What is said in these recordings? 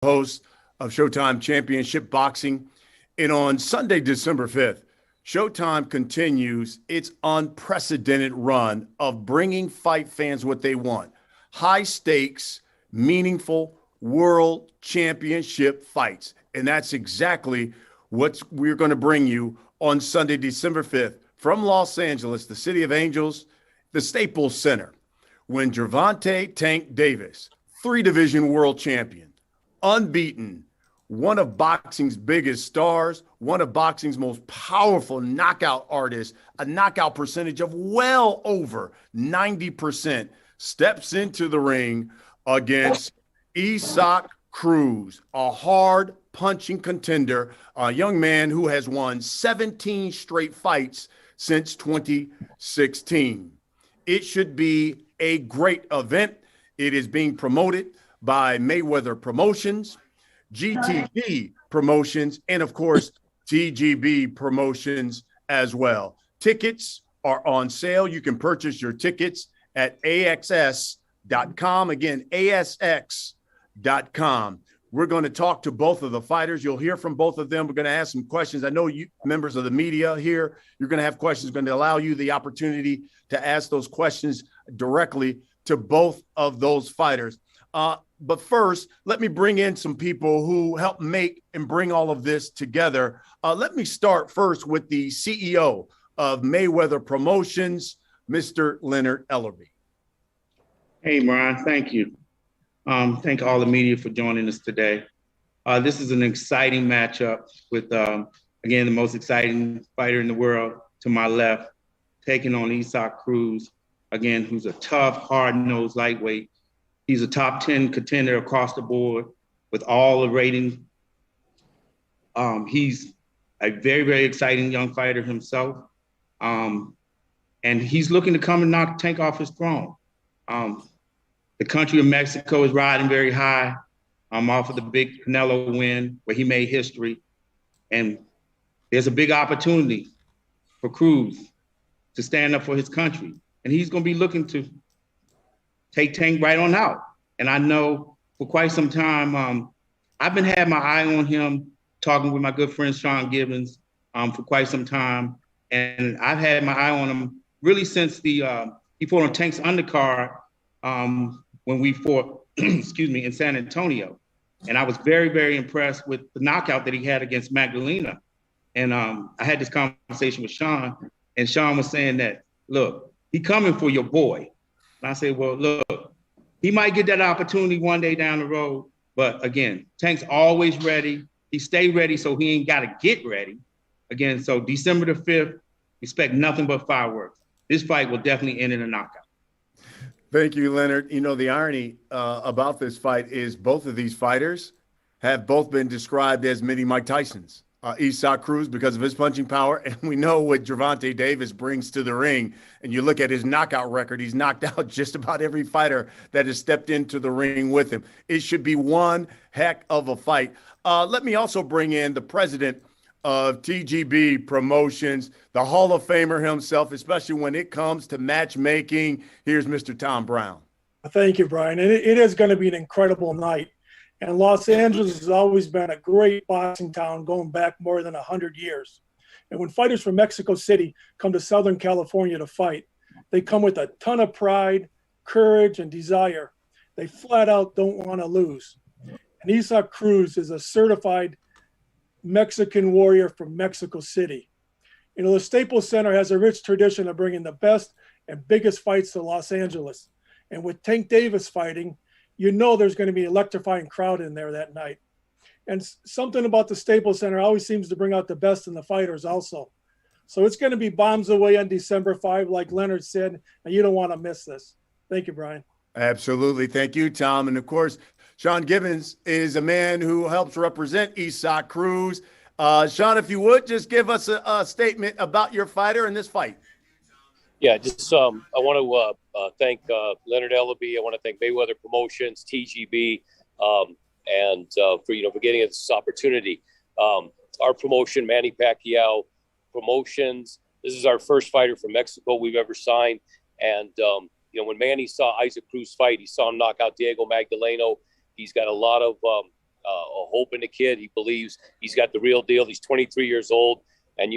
host of Showtime Championship Boxing. And on Sunday, December 5th, Showtime continues its unprecedented run of bringing fight fans what they want: high stakes, meaningful world championship fights. And that's exactly what we're going to bring you on Sunday, December 5th from Los Angeles, the city of angels, the Staples Center, when Gervonta "Tank" Davis, three-division world champion, unbeaten, one of boxing's biggest stars, one of boxing's most powerful knockout artists, a knockout percentage of well over 90%, steps into the ring against Isaac Cruz, a hard punching contender, a young man who has won 17 straight fights since 2016. It should be a great event. It is being promoted by Mayweather Promotions, GTV Promotions, and of course, TGB Promotions as well. Tickets are on sale. You can purchase your tickets at AXS.com. Again, ASX.com. We're going to talk to both of the fighters. You'll hear from both of them. We're going to ask some questions. I know you members of the media here, you're going to have questions, going to allow you the opportunity to ask those questions directly to both of those fighters. But first, let me bring in some people who help make and bring all of this together. Let me start first with the CEO of Mayweather Promotions, Mr. Leonard Ellerbe. Hey, Brian, thank you. Thank all the media for joining us today. This is an exciting matchup with, again, the most exciting fighter in the world to my left, taking on Isaac Cruz, again, who's a tough, hard-nosed lightweight. He's a top 10 contender across the board with all the ratings. He's a very, very exciting young fighter himself. And he's looking to come and knock Tank off his throne. The country of Mexico is riding very high off of the big Canelo win where he made history. And there's a big opportunity for Cruz to stand up for his country. And he's going to be looking to take Tank right on out. And I know for quite some time, I've been having my eye on him, talking with my good friend Sean Gibbons for quite some time. And I've had my eye on him really since he fought on Tank's undercard when we fought, in San Antonio. And I was very, very impressed with the knockout that he had against Magdalena. And I had this conversation with Sean, and Sean was saying that, look, he coming for your boy. And I said, well, look, he might get that opportunity one day down the road. But again, Tank's always ready. He stay ready, so he ain't got to get ready. Again, so December the 5th, expect nothing but fireworks. This fight will definitely end in a knockout. Thank you, Leonard. You know, the irony about this fight is both of these fighters have both been described as mini Mike Tysons. Isaac Cruz because of his punching power, and we know what Gervonta Davis brings to the ring. And you look at his knockout record, he's knocked out just about every fighter that has stepped into the ring with him. It should be one heck of a fight. Let me also bring in the president of TGB Promotions, the Hall of Famer himself, especially when it comes to matchmaking. Here's Mr. Tom Brown. Thank you, Brian. And it is going to be an incredible night. And Los Angeles has always been a great boxing town going back more than 100 years. And when fighters from Mexico City come to Southern California to fight, they come with a ton of pride, courage, and desire. They flat out don't want to lose. And Isaac Cruz is a certified Mexican warrior from Mexico City. You know, the Staples Center has a rich tradition of bringing the best and biggest fights to Los Angeles. And with Tank Davis fighting, you know there's going to be an electrifying crowd in there that night. And something about the Staples Center always seems to bring out the best in the fighters also. So it's going to be bombs away on December 5, like Leonard said, and you don't want to miss this. Thank you, Brian. Absolutely. Thank you, Tom. And of course, Sean Gibbons is a man who helps represent Isaac Cruz. Sean, if you would, just give us a statement about your fighter in this fight. Yeah, just I want to thank Leonard Ellerbe. I want to thank Mayweather Promotions, TGB, and for getting us this opportunity. Our promotion, Manny Pacquiao Promotions. This is our first fighter from Mexico we've ever signed, and when Manny saw Isaac Cruz fight, he saw him knock out Diego Magdaleno. He's got a lot of open the kid. He believes he's got the real deal. He's 23 years old. And,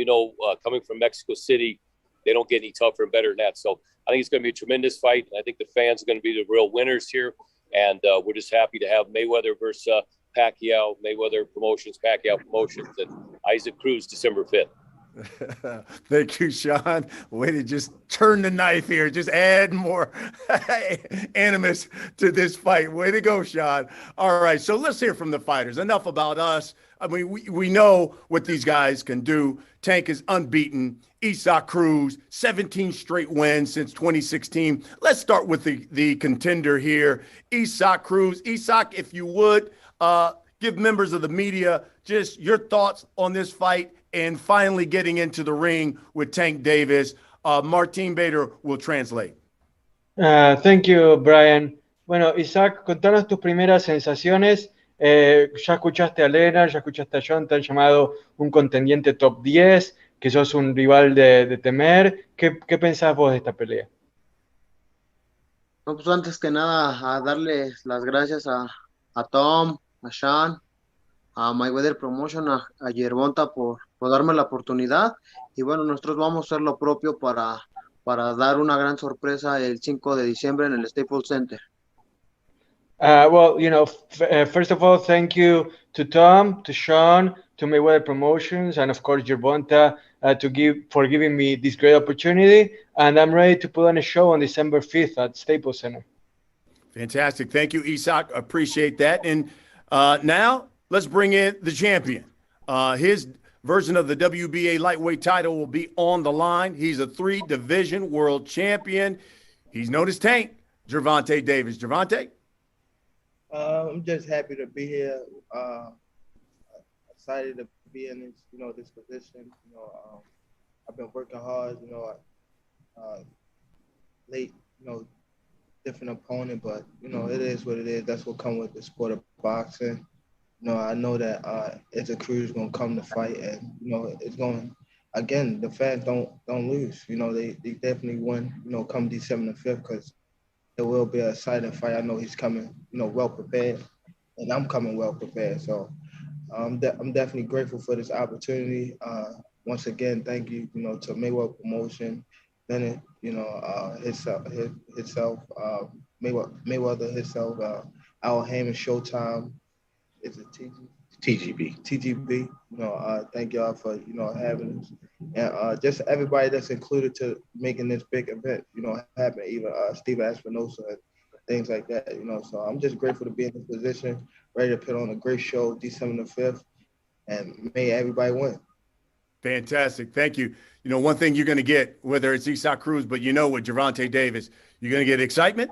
coming from Mexico City, they don't get any tougher and better than that. So I think it's going to be a tremendous fight. I think the fans are going to be the real winners here. And we're just happy to have Mayweather versus Pacquiao, Mayweather Promotions, Pacquiao Promotions, and Isaac Cruz December 5th. Thank you, Sean. Way to just turn the knife here. Just add more animus to this fight. Way to go, Sean. All right, so let's hear from the fighters. Enough about us. I mean, we know what these guys can do. Tank is unbeaten. Isaac Cruz, 17 straight wins since 2016. Let's start with the contender here, Isaac Cruz. Isaac, if you would, give members of the media just your thoughts on this fight and finally getting into the ring with Tank Davis. Martin Bader will translate. Thank you, Brian. Bueno, Isaac, contanos tus primeras sensaciones. Ya escuchaste a Lena, ya escuchaste a John, te han llamado un contendiente top 10, que sos un rival de temer. ¿Qué pensás vos de esta pelea? No, pues antes que nada, a darle las gracias a Tom, a Sean, a Mayweather Promotion, a Gervonta por darme la oportunidad. Y bueno, nosotros vamos a hacer lo propio para dar una gran sorpresa el 5 de diciembre en el Staples Center. Well, first of all, thank you to Tom, to Sean, to Mayweather Promotions, and of course Gervonta for giving me this great opportunity. And I'm ready to put on a show on December 5th at Staples Center. Fantastic. Thank you, Isaac. Appreciate that. And now let's bring in the champion. His version of the WBA Lightweight title will be on the line. He's a 3-division world champion. He's known as Tank, Gervonta Davis. Gervonta? I'm just happy to be here. Excited to be in this, this position. I've been working hard. Late, different opponent, but it is what it is. That's what comes with the sport of boxing. I know that Isaac Cruz is gonna come to fight, and it's going. Again, the fans don't lose. They definitely win. Come December the 5th, because it will be an exciting fight. I know he's coming, well prepared, and I'm coming well prepared. So I'm definitely grateful for this opportunity. Once again, thank you, to Mayweather Promotion, Bennett, himself, Mayweather himself, Al Heyman, Showtime. Is it TGB. Thank y'all for having us, and just everybody that's included to making this big event happen. Even Steve Espinosa and things like that. So I'm just grateful to be in this position, ready to put on a great show December the 5th, and may everybody win. Fantastic. Thank you. One thing you're going to get, whether it's Isaac Cruz, but with Gervonta Davis, you're going to get excitement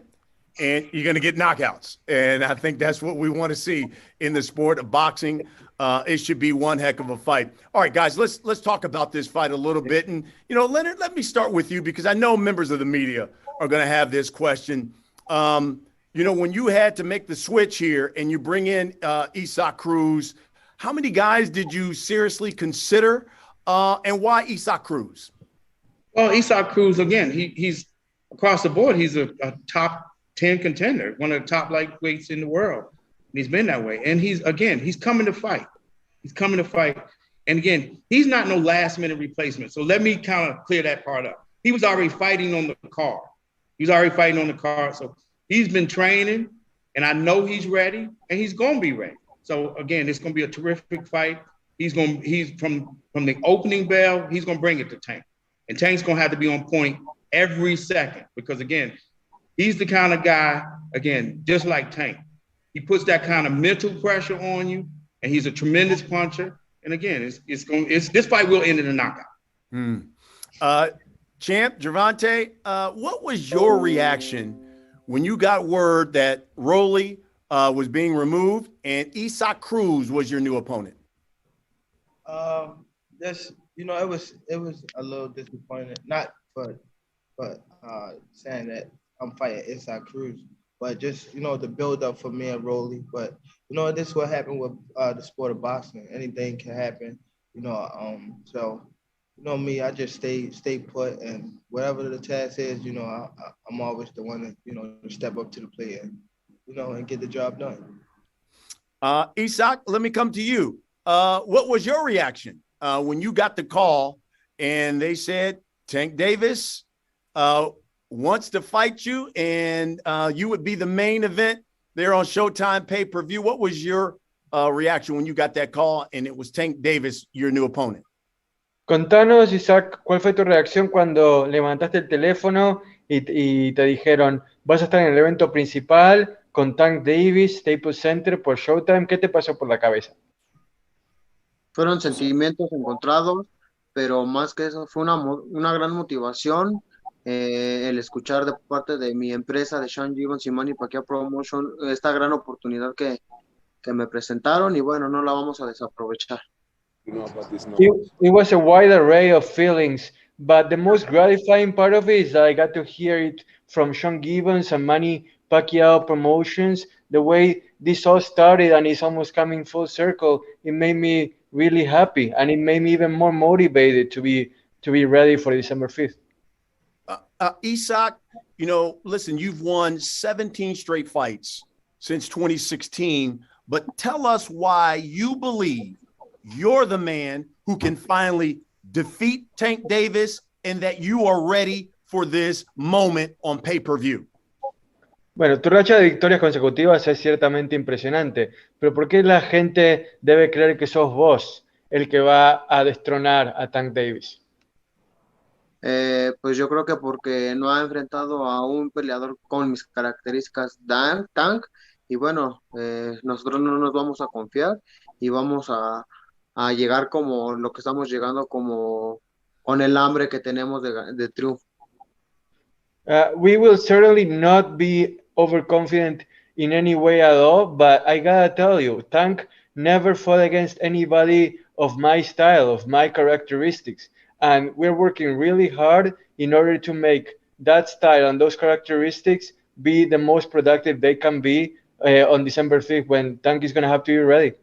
and you're going to get knockouts. And I think that's what we want to see in the sport of boxing. It should be one heck of a fight. All right, guys, let's talk about this fight a little bit. And, Leonard, let me start with you, because I know members of the media are going to have this question. When you had to make the switch here and you bring in Isaac Cruz, how many guys did you seriously consider? And why Isaac Cruz? Well, Isaac Cruz, again, he's across the board. He's a top 10 contender, one of the top lightweights in the world. And he's been that way. And he's coming to fight. He's coming to fight. And again, he's not no last minute replacement. So let me kind of clear that part up. He was already fighting on the card. So he's been training, and I know he's ready, and he's going to be ready. So again, it's going to be a terrific fight. He's from the opening bell, he's going to bring it to Tank. And Tank's going to have to be on point every second, because again, he's the kind of guy, again, just like Tank. He puts that kind of mental pressure on you, and he's a tremendous puncher. And again, this fight will end in a knockout. Champ, Gervonta, what was your reaction when you got word that Rolly was being removed and Isaac Cruz was your new opponent? It was a little disappointing. Not for saying that I'm fighting Isaac Cruz, but just the build up for me and Rolly. But this is what happened with the sport of boxing. Anything can happen. So me, I just stay put, and whatever the task is, I'm always the one to step up to the plate and and get the job done. Isak, let me come to you. What was your reaction when you got the call and they said Tank Davis wants to fight you and you would be the main event there on Showtime pay-per-view? What was your reaction when you got that call and it was Tank Davis, your new opponent? Contanos, Isaac, ¿cuál fue tu reacción cuando levantaste el teléfono y te dijeron, vas a estar en el evento principal con Tank Davis, Staples Center por Showtime? ¿Qué te pasó por la cabeza? Fueron sentimientos encontrados, pero más que eso fue una gran motivación el escuchar de parte de mi empresa de Sean Gibbons y Manny Pacquiao Promotion esta gran oportunidad que me presentaron y bueno, no la vamos a desaprovechar. It was a wide array of feelings, but the most gratifying part of it is that I got to hear it from Sean Gibbons and Manny Pacquiao Promotions. The way this all started and it's almost coming full circle, it made me really happy and it made me even more motivated to be ready for December 5th. Isak, you know, listen, you've won 17 straight fights since 2016, but tell us why you believe you're the man who can finally defeat Tank Davis and that you are ready for this moment on pay-per-view. Bueno, tu racha de victorias consecutivas es ciertamente impresionante, pero ¿por qué la gente debe creer que sos vos el que va a destronar a Tank Davis? Pues yo creo que porque no ha enfrentado a un peleador con mis características Tank y bueno, nosotros no nos vamos a confiar y vamos a llegar como lo que estamos llegando, como con el hambre que tenemos de triunfo. We will certainly not be overconfident in any way at all, but I gotta tell you, Tank never fought against anybody of my style, of my characteristics, and we're working really hard in order to make that style and those characteristics be the most productive they can be on December 5th when Tank is going to have to be ready.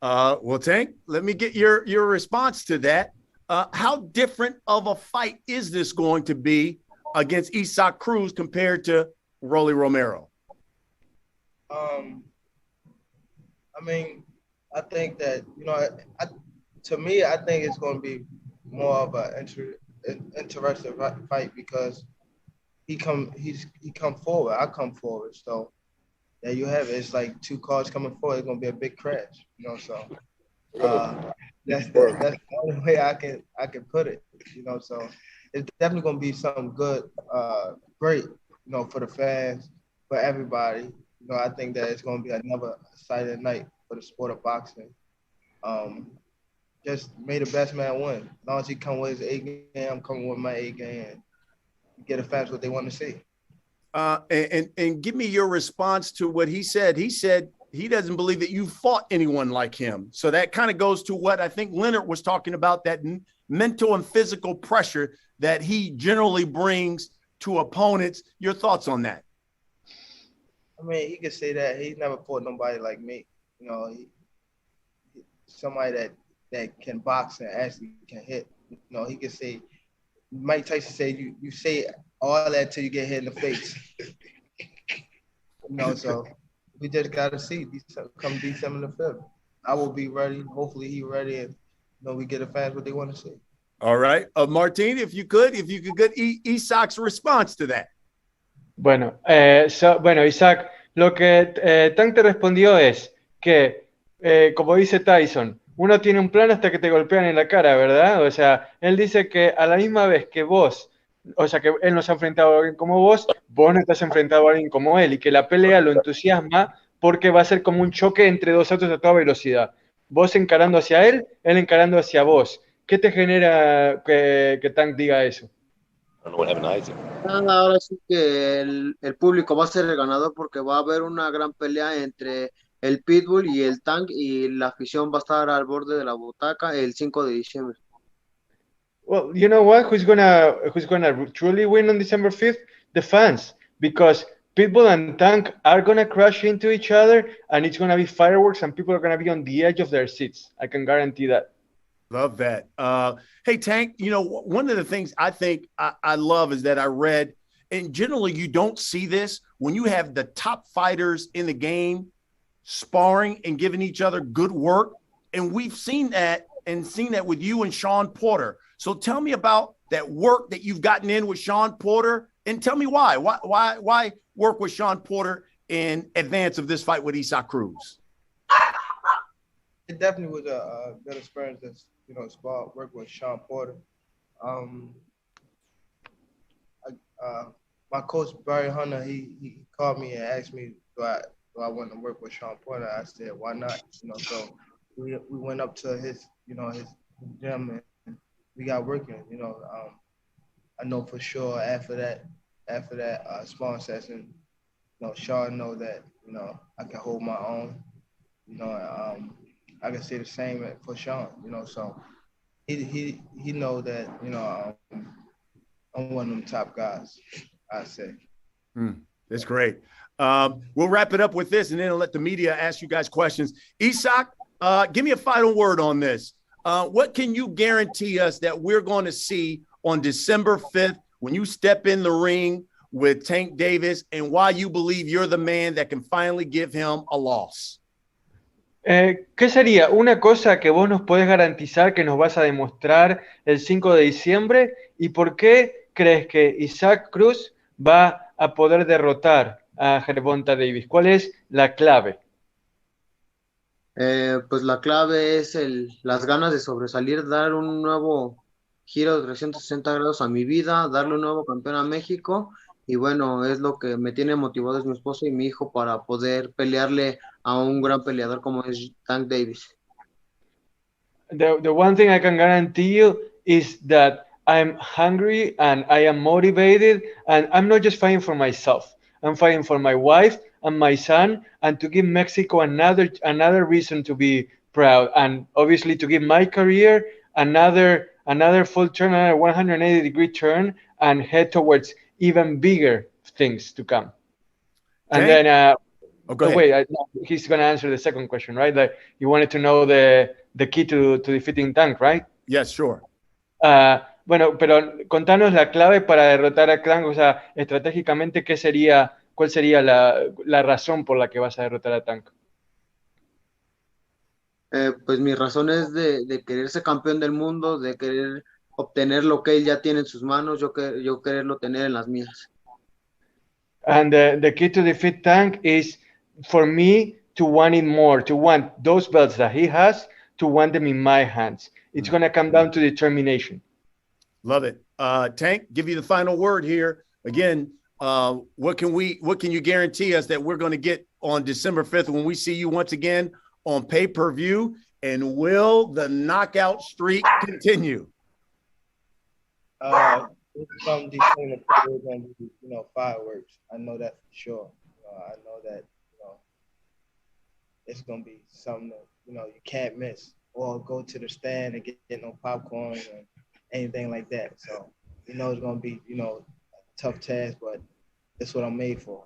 Well, Tank, let me get your response to that. How different of a fight is this going to be against Isak Cruz compared to Rolly Romero? I mean, I think that, you know, to me, I think it's going to be more of an interesting fight because he come forward, I come forward. So there you have it. It's like two cars coming forward. It's going to be a big crash, you know, so that's the only way I can put it, you know, so it's definitely going to be something good, great, you know, for the fans, for everybody. You know, I think that it's going to be another exciting night for the sport of boxing. Just may the best man win. As long as he come with his A game, I'm coming with my A game, and get the fans what they want to see. And give me your response to what he said. He said he doesn't believe that you fought anyone like him. So that kind of goes to what I think Leonard was talking about, that mental and physical pressure that he generally brings to opponents. Your thoughts on that? I mean, he could say that. He's never fought nobody like me. You know, somebody that can box and actually can hit. You know, he could say, Mike Tyson said, you say all that till you get hit in the face. You know, so we just got to see. Come December the 5th. I will be ready. Hopefully he ready, and you know, we get the fans what they want to see. All right. Martin, if you could get Isak's response to that. Bueno, Isaac, lo que Tank te respondió es que, como dice Tyson, uno tiene un plan hasta que te golpean en la cara, ¿verdad? O sea, él dice que a la misma vez que vos, o sea, que él no se ha enfrentado a alguien como vos no estás enfrentado a alguien como él, y que la pelea lo entusiasma porque va a ser como un choque entre dos autos a toda velocidad. Vos encarando hacia él encarando hacia vos. ¿Qué te genera que Tank diga eso? Ahora sí que el público va a ser el ganador porque va a haber una gran pelea entre el Pitbull y el Tank y la afición va a estar al borde de la butaca el 5 de diciembre. Well, you know what? Who's gonna truly win on December 5th? The fans, because Pitbull and Tank are gonna crash into each other, and it's gonna be fireworks, and people are gonna be on the edge of their seats. I can guarantee that. Love that. Hey, Tank, you know, one of the things I think I love is that I read, and generally you don't see this, when you have the top fighters in the game sparring and giving each other good work. And we've seen that with you and Sean Porter. So tell me about that work that you've gotten in with Sean Porter, and tell me why work with Sean Porter in advance of this fight with Isaac Cruz. It definitely was a good experience to work with Sean Porter. My coach Barry Hunter, he called me and asked me do I want to work with Sean Porter. I said, why not? So we went up to his his gym and we got working. I know for sure after that sparring session, Sean know that I can hold my own. I can say the same for Sean. So he know that I'm one of them top guys, I say. That's great. We'll wrap it up with this, and then I'll let the media ask you guys questions. Isaac, give me a final word on this. What can you guarantee us that we're going to see on December 5th when you step in the ring with Tank Davis, and why you believe you're the man that can finally give him a loss? ¿Qué sería una cosa que vos nos podés garantizar que nos vas a demostrar el 5 de diciembre? ¿Y por qué crees que Isaac Cruz va a poder derrotar a Gervonta Davis? ¿Cuál es la clave? Pues la clave es las ganas de sobresalir, dar un nuevo giro de 360 grados a mi vida, darle un nuevo campeón a México, y bueno, es lo que me tiene motivado, es mi esposo y mi hijo, para poder pelearle a un gran peleador como es Tank Davis. The one thing I can guarantee you is that I'm hungry and I am motivated, and I'm not just fighting for myself. I'm fighting for my wife and my son, and to give Mexico another reason to be proud, and obviously to give my career another full turn, another 180-degree turn, and head towards even bigger things to come. And Tank? then, go ahead. wait, he's going to answer the second question, right? Like, you wanted to know the key to defeating Tank, right? Yes, sure. Bueno, pero contanos la clave para derrotar a Tank, o sea, estratégicamente, ¿cuál sería la razón por la que vas a derrotar a Tank? Pues mi razón es de querer ser campeón del mundo, de querer obtener lo que él ya tiene en sus manos, yo quererlo tener en las mías. And the key to defeat Tank is for me to want it more, to want those belts that he has, to want them in my hands. It's going to come down to determination. Love it. Tank, give you the final word here. Again, what can you guarantee us that we're going to get on December 5th when we see you once again on pay-per-view? And will the knockout streak continue? From December, we're going to be, fireworks. I know that for sure. I know that, it's going to be something that, you can't miss, or go to the stand and get no popcorn or anything like that. So, it's going to be, a tough task, but that's what I'm made for.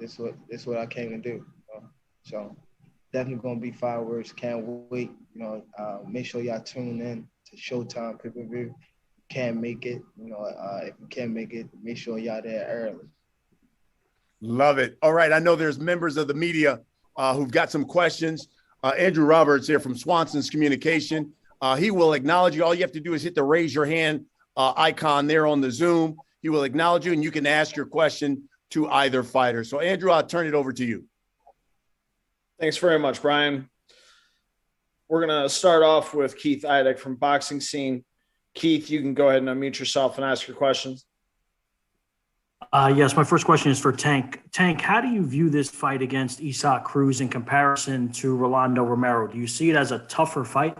This is what I came to do. So definitely going to be fireworks. Can't wait. Make sure y'all tune in to Showtime PPV. Can't make it, if you can't make it, make sure y'all there early. Love it. All right. I know there's members of the media who've got some questions. Andrew Roberts here from Swanson's Communication. He will acknowledge you. All you have to do is hit the raise your hand icon there on the Zoom. He will acknowledge you, and you can ask your question to either fighter. So, Andrew, I'll turn it over to you. Thanks very much, Brian. We're going to start off with Keith Idek from Boxing Scene. Keith, you can go ahead and unmute yourself and ask your questions. Yes, my first question is for Tank. Tank, how do you view this fight against Isaac Cruz in comparison to Rolando Romero? Do you see it as a tougher fight?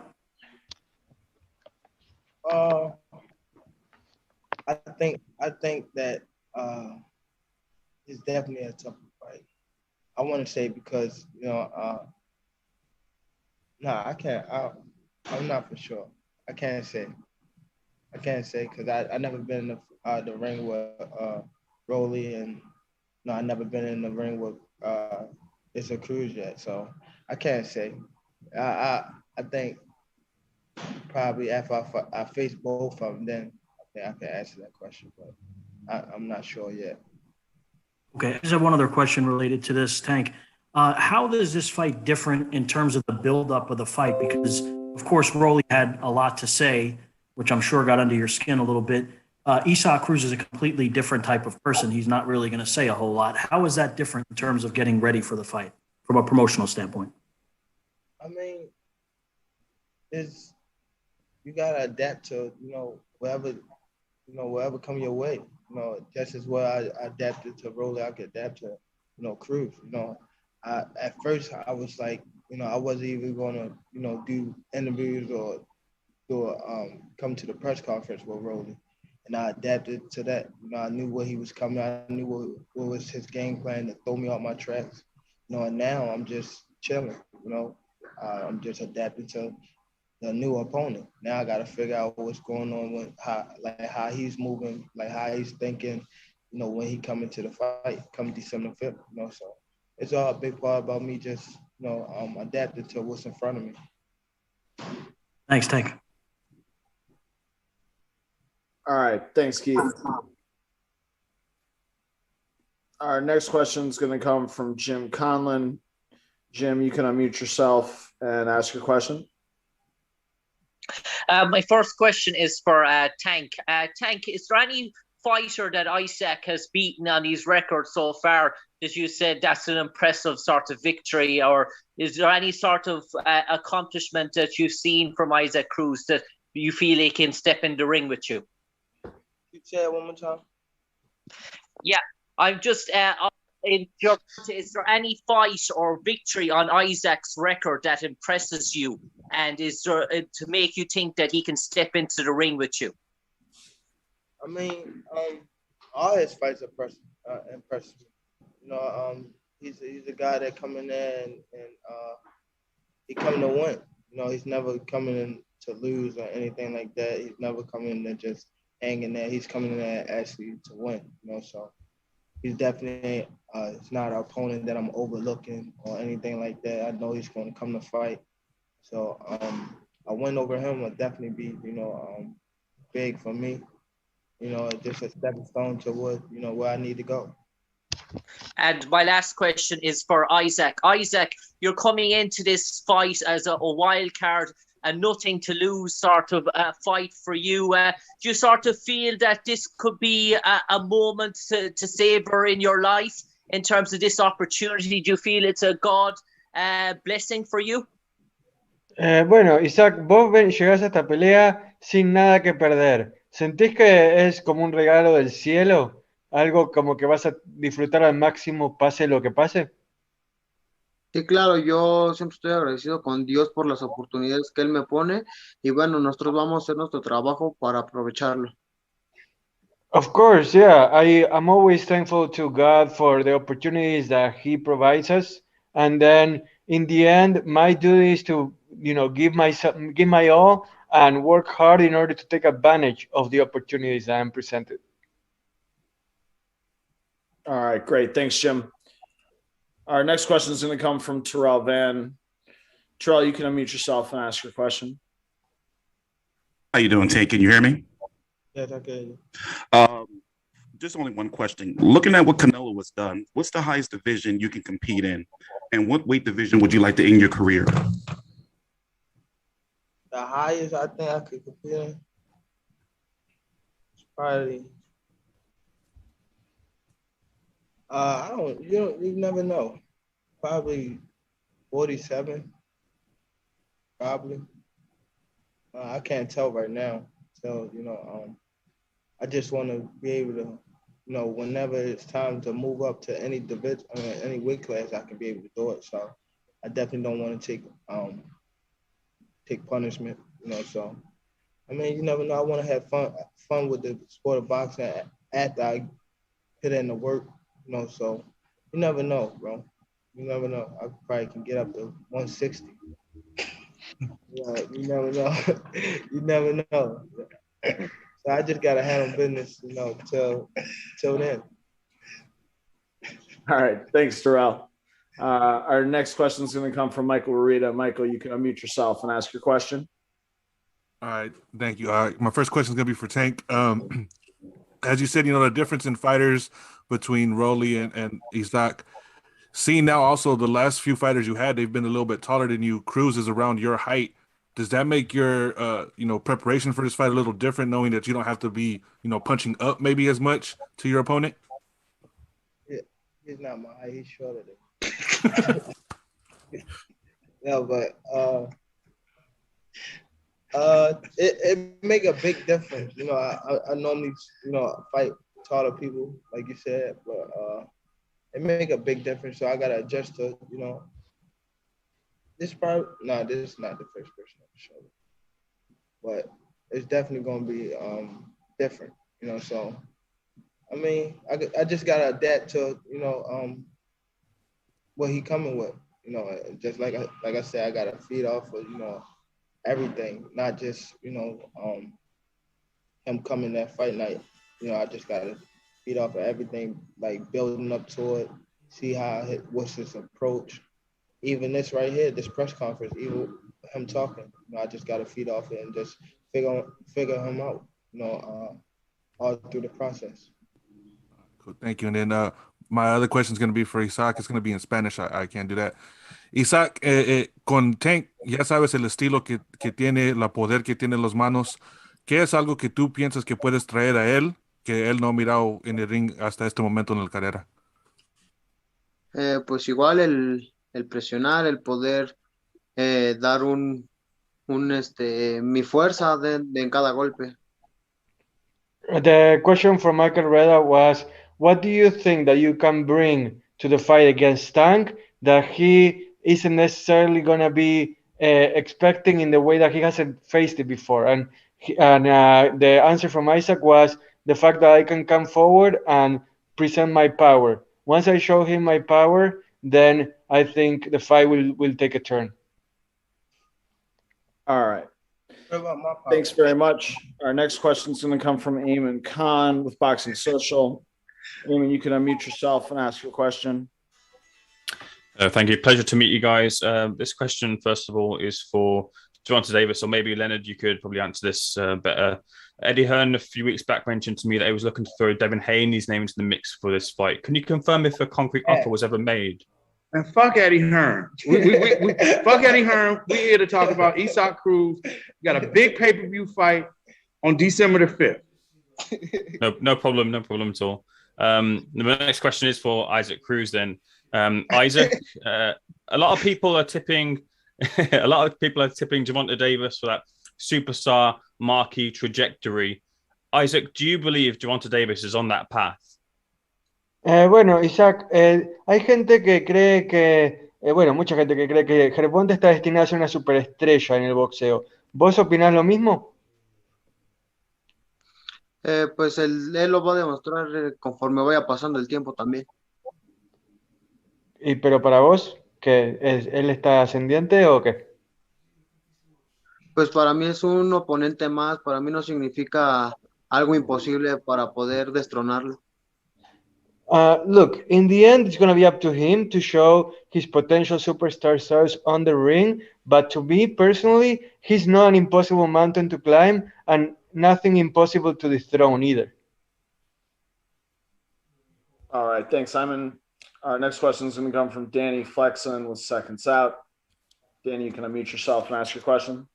I think that it's definitely a tougher fight. I want to say because I can't. I'm not for sure. I can't say because I never been in the ring with Rolly, and I never been in the ring with Isaac Cruz yet, so I can't say. I think probably after I face both of them, then I think I can answer that question, but I'm not sure yet. Okay, I just have one other question related to this, Tank. How is this fight different in terms of the buildup of the fight? Because, of course, Rolly had a lot to say, which I'm sure got under your skin a little bit. Isaac Cruz is a completely different type of person. He's not really going to say a whole lot. How is that different in terms of getting ready for the fight from a promotional standpoint? I mean, you gotta adapt to whatever come your way. Just as well I adapted to Rolly, I could adapt to Cruz. At first I was like, I wasn't even gonna do interviews or come to the press conference with Rolly, and I adapted to that. I knew what he was coming. I knew what was his game plan to throw me off my tracks. And now I'm just chilling. I'm just adapting to the new opponent. Now I got to figure out what's going on with how he's moving, like how he's thinking, when he come into the fight, come December 5th, so it's all a big part about me just, adapting to what's in front of me. Thanks, Tank. All right. Thanks, Keith. Our next question is going to come from Jim Conlon. Jim, you can unmute yourself and ask your question. My first question is for Tank. Tank, is there any fighter that Isaac has beaten on his record so far that you said that's an impressive sort of victory, or is there any sort of accomplishment that you've seen from Isaac Cruz that you feel he can step in the ring with you? You say it one more time? Yeah, I'm just is there any fight or victory on Isaac's record that impresses you, and is there to make you think that he can step into the ring with you? I mean, all his fights impress me. He's a guy that come in there and he coming to win. He's never coming in to lose or anything like that. He's never coming in there just hanging there. He's coming in there actually to win. So he's definitely it's not an opponent that I'm overlooking or anything like that. I know he's going to come to fight. So a win over him would definitely be big for me. Just a stepping stone to where I need to go. And my last question is for Isaac. Isaac, you're coming into this fight as a wild card, a nothing to lose sort of fight for you. Do you sort of feel that this could be a moment to savor in your life in terms of this opportunity? Do you feel it's a God blessing for you? Bueno, Isaac, vos llegás a esta pelea sin nada que perder. ¿Sentís que es como un regalo del cielo? ¿Algo como que vas a disfrutar al máximo pase lo que pase? Sí, claro, yo siempre estoy agradecido con Dios por las oportunidades que Él me pone y bueno, nosotros vamos a hacer nuestro trabajo para aprovecharlo. Of course, yeah. I'm always thankful to God for the opportunities that He provides us. And then in the end, my duty is to, give my all and work hard in order to take advantage of the opportunities that I'm presented. All right, great. Thanks, Jim. Our next question is going to come from Terrell Van. Terrell, you can unmute yourself and ask your question. How you doing, Tank? Can you hear me? Yes, I can. Just only one question. Looking at what Canelo has done, what's the highest division you can compete in? And what weight division would you like to end your career? The highest I think I could compete in is probably you never know. Probably 47. Probably. I can't tell right now. So, I just want to be able to, whenever it's time to move up to any division, any weight class, I can be able to do it. So I definitely don't want to take punishment, so. I mean, you never know. I want to have fun with the sport of boxing after I put in the work, so you never know, bro. You never know. I probably can get up to 160. Yeah, you never know. You never know. So I just gotta handle business, till then. All right, thanks, Terrell. Our next question is going to come from Michael Rita. Michael, you can unmute yourself and ask your question. All right, thank you. My first question is going to be for Tank. As you said, the difference in fighters between Rolly and Isaac. seeing now also the last few fighters you had, they've been a little bit taller than you. Cruz is around your height. Does that make your preparation for this fight a little different, knowing that you don't have to be punching up maybe as much to your opponent? Yeah, he's not my height. He's shorter than me. No, but it make a big difference. I normally fight taller people, like you said, but it make a big difference. So I gotta adjust to this is not the first person on the show, but it's definitely gonna be different. So I mean, I just gotta adapt to what he coming with. Just like I said, I gotta feed off of everything, not just him coming that fight night. I just gotta feed off of everything, like building up to it, see what's his approach. Even this right here, this press conference, even him talking, I just gotta feed off it and just figure him out, all through the process. Cool, thank you. And then my other question is going to be for Isaac. It's going to be in Spanish. I can't do that. Isaac, con Tank, ya sabes el estilo que tiene, la poder que tiene en las manos. ¿Qué es algo que tú piensas que puedes traer a él que él no ha mirado en el ring hasta este momento en la carrera? Pues igual el presionar, el poder dar mi fuerza en cada golpe. The question from Michael Reda was, what do you think that you can bring to the fight against Tank that he isn't necessarily going to be expecting in the way that he hasn't faced it before? And the answer from Isaac was the fact that I can come forward and present my power. Once I show him my power, then I think the fight will take a turn. All right. Thanks very much. Our next question is going to come from Eamon Khan with Boxing Social. Eamon, you can unmute yourself and ask your question. Thank you. Pleasure to meet you guys. This question, first of all, is for Gervonta Davis, or maybe Leonard, you could probably answer this better. Eddie Hearn a few weeks back mentioned to me that he was looking to throw Devin Haney's name into the mix for this fight. Can you confirm if a concrete offer was ever made? And fuck Eddie Hearn. We fuck Eddie Hearn. We're here to talk about Isaac Cruz. We got a big pay-per-view fight on December the 5th. No problem at all. The next question is for Isaac Cruz then. Isaac, a lot of people are tipping Gervonta Davis for that superstar marquee trajectory. Isaac, do you believe Gervonta Davis is on that path? Bueno, Isaac, hay gente que cree que, mucha gente que cree que Gervonta está destinado a ser una superestrella en el boxeo. ¿Vos opinás lo mismo? Pues él lo va a demostrar conforme vaya pasando el tiempo también. Pero para vos, ¿qué él está ascendiente o qué? Pues para mí es un oponente más, para mí no significa algo imposible para poder destronarlo. Look, in the end, it's going to be up to him to show his potential superstar stars on the ring. But to me personally, he's not an impossible mountain to climb and nothing impossible to dethrone either. All right. Thanks, Simon. Our next question is going to come from Danny Flexen with Seconds Out. Danny, you can unmute yourself and ask your question.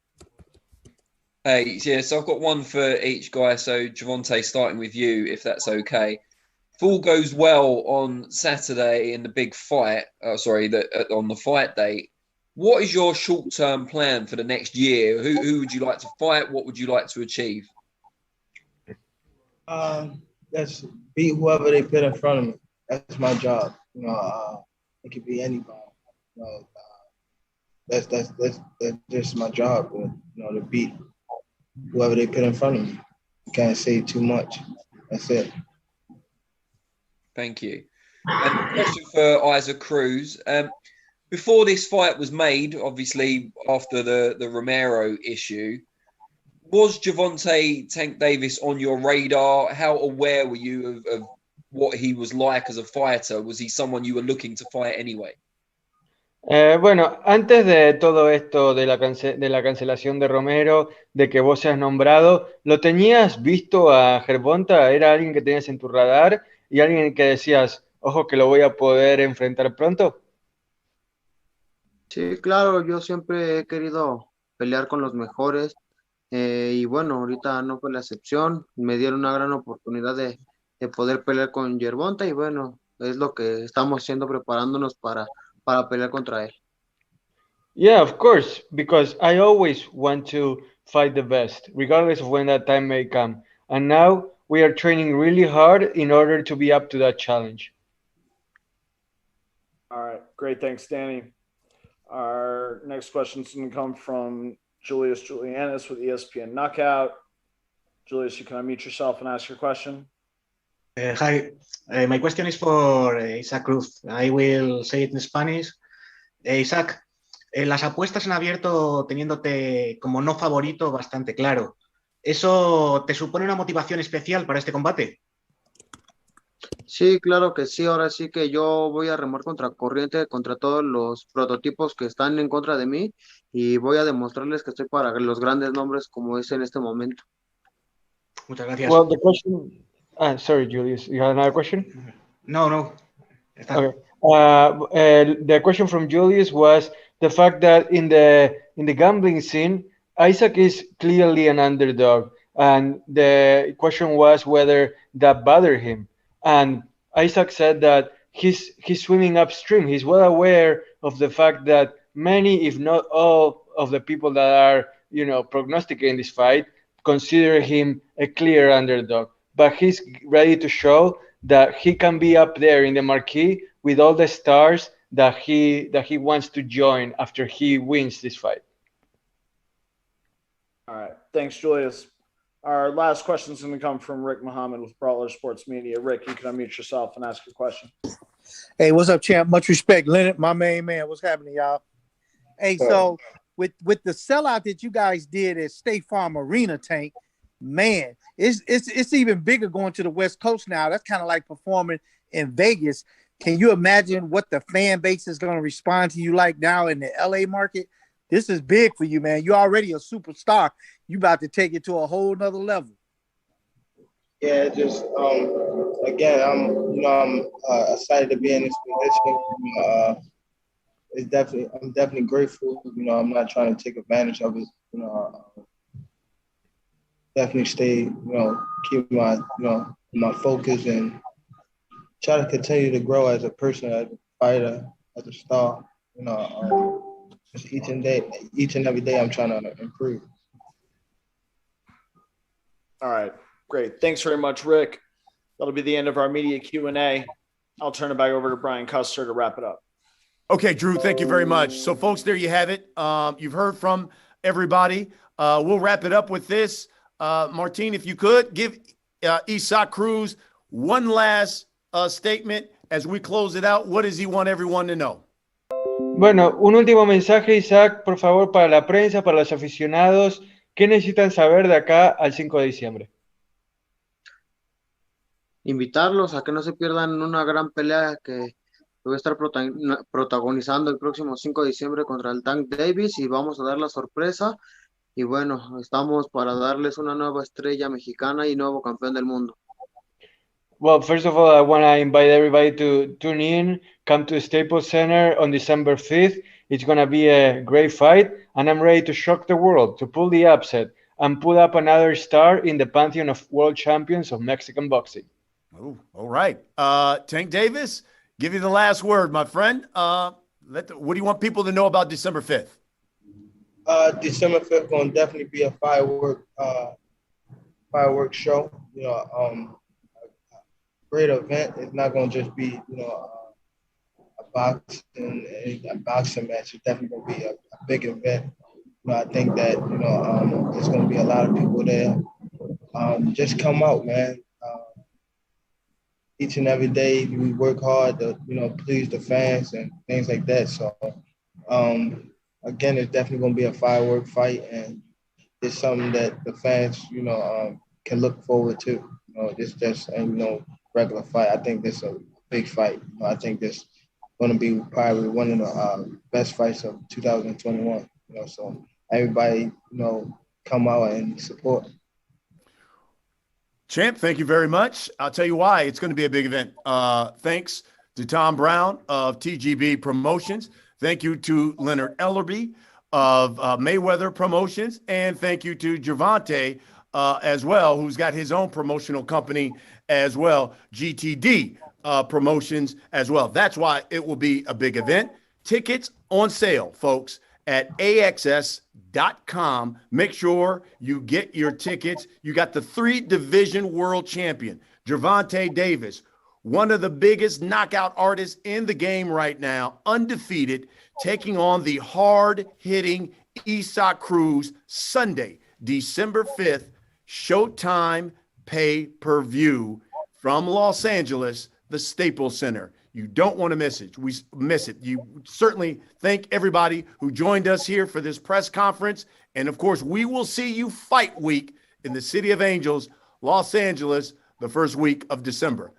Hey, yeah, so I've got one for each guy. So, Gervonta, starting with you, if that's okay. If all goes well on Saturday in the big fight, on the fight date, what is your short-term plan for the next year? Who would you like to fight? What would you like to achieve? That's beat whoever they put in front of me. That's my job. It could be anybody. That's just my job. To beat whoever they put in front of me. Can't say too much. That's it. Thank you. And a question for Isaac Cruz. Before this fight was made, obviously after the Romero issue, was Gervonta Tank Davis on your radar? How aware were you of what he was like as a fighter? Was he someone you were looking to fight anyway? Bueno, antes de todo esto de la cancelación de Romero, de que vos seas nombrado, ¿lo tenías visto a Gervonta? ¿Era alguien que tenías en tu radar y alguien que decías, ojo que lo voy a poder enfrentar pronto? Sí, claro, yo siempre he querido pelear con los mejores y bueno, ahorita no fue la excepción. Me dieron una gran oportunidad de poder pelear con Gervonta y bueno, es lo que estamos haciendo, preparándonos para pelear contra él. Yeah, of course, because I always want to fight the best, regardless of when that time may come. And now we are training really hard in order to be up to that challenge. All right, great. Thanks, Danny. Our next question is going to come from Julius Julianis with ESPN Knockout. Julius, you can unmute yourself and ask your question. Hi, my question is for Isaac Cruz. I will say it in Spanish. Isaac, las apuestas han abierto teniéndote como no favorito bastante claro. ¿Eso te supone una motivación especial para este combate? Sí, claro que sí. Ahora sí que yo voy a remar contra corriente, contra todos los prototipos que están en contra de mí y voy a demostrarles que estoy para los grandes nombres como es en este momento. Muchas gracias. Well, the question. Sorry, Julius. You have another question? No. Okay. The question from Julius was the fact that in the gambling scene, Isaac is clearly an underdog, and the question was whether that bothered him. And Isaac said that he's swimming upstream. He's well aware of the fact that many, if not all, of the people that are prognosticating this fight consider him a clear underdog. But he's ready to show that he can be up there in the marquee with all the stars that he wants to join after he wins this fight. All right. Thanks, Julius. Our last question is going to come from Rick Muhammad with Brawler Sports Media. Rick, you can unmute yourself and ask your question. Hey, what's up, champ? Much respect. Leonard, my main man. What's happening, y'all? Hey, so with the sellout that you guys did at State Farm Arena, Tank, man, it's even bigger going to the West Coast now. That's kind of like performing in Vegas. Can you imagine what the fan base is going to respond to you like now in the LA market? This is big for you, man. You're already a superstar. You about to take it to a whole nother level. Yeah, just again, I'm excited to be in this position. I'm definitely grateful. I'm not trying to take advantage of it. Definitely stay, keep my focus and try to continue to grow as a person, as a fighter, as a star. Just each and every day, I'm trying to improve. All right, great. Thanks very much, Rick. That'll be the end of our media Q&A. I'll turn it back over to Brian Custer to wrap it up. Okay, Drew, thank you very much. So, folks, there you have it. You've heard from everybody. We'll wrap it up with this. Martin, if you could, give Isaac Cruz one last statement as we close it out. What does he want everyone to know? Bueno, un último mensaje, Isaac, por favor, para la prensa, para los aficionados. ¿Qué necesitan saber de acá al 5 de diciembre? Invitarlos a que no se pierdan una gran pelea que voy a estar protagonizando el próximo 5 de diciembre contra el Tank Davis y vamos a dar la sorpresa. Y bueno, estamos para darles una nueva estrella mexicana y nuevo campeón del mundo. Well, first of all, I want to invite everybody to tune in, come to the Staples Center on December 5th. It's going to be a great fight, and I'm ready to shock the world, to pull the upset, and put up another star in the pantheon of world champions of Mexican boxing. Oh, all right. Tank Davis, give you the last word, my friend. What do you want people to know about December 5th? December 5th going to definitely be a firework show. Great event. It's not going to just be, a boxing match. It's definitely going to be a big event. I think that, there's going to be a lot of people there. Just come out, man. Each and every day we work hard to, please the fans and things like that. So, again, it's definitely going to be a firework fight, and it's something that the fans, can look forward to. This just ain't regular fight. I think this is a big fight. I think this going to be probably one of the best fights of 2021. So everybody, come out and support. Champ, thank you very much. I'll tell you why it's going to be a big event. Thanks to Tom Brown of TGB Promotions. Thank you to Leonard Ellerby of Mayweather Promotions. And thank you to Gervonta as well, who's got his own promotional company as well, GTD Promotions as well. That's why it will be a big event. Tickets on sale, folks, at AXS.com. Make sure you get your tickets. You got the 3-division world champion, Gervonta Davis, one of the biggest knockout artists in the game right now, undefeated, taking on the hard-hitting Isaac Cruz Sunday, December 5th, Showtime pay-per-view from Los Angeles, the Staples Center. You don't want to miss it. We miss it. You certainly thank everybody who joined us here for this press conference. And of course, we will see you fight week in the City of Angels, Los Angeles, the first week of December.